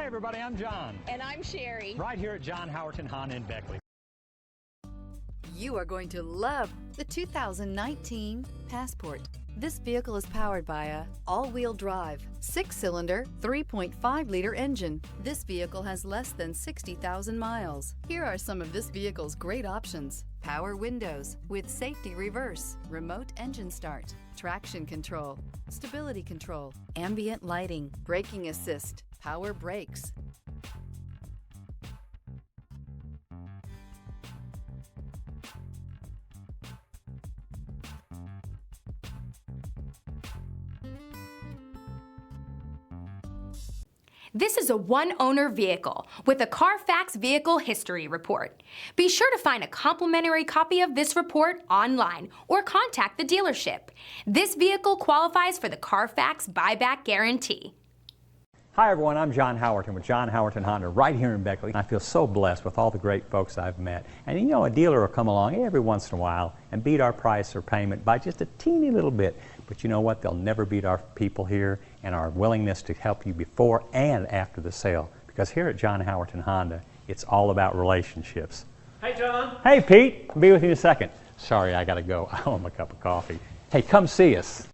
Hi everybody, I'm John. And I'm Sherry. Right here at John Howerton Honda in Beckley. You are going to love the 2019 Passport. This vehicle is powered by a all-wheel drive, 6-cylinder, 3.5-liter engine. This vehicle has less than 60,000 miles. Here are some of this vehicle's great options: power windows with safety reverse, remote engine start, traction control, stability control, ambient lighting, braking assist, power brakes. This is a one-owner vehicle with a CARFAX Vehicle History Report. Be sure to find a complimentary copy of this report online or contact the dealership. This vehicle qualifies for the CARFAX Buyback Guarantee. Hi everyone, I'm John Howerton with John Howerton Honda right here in Beckley. I feel so blessed with all the great folks I've met. And you know, a dealer will come along every once in a while and beat our price or payment by just a teeny little bit. But you know what? They'll never beat our people here and our willingness to help you before and after the sale. Because here at John Howerton Honda, it's all about relationships. Hey John. Hey Pete, I'll be with you in a second. Sorry, I gotta go. I want my cup of coffee. Hey, come see us.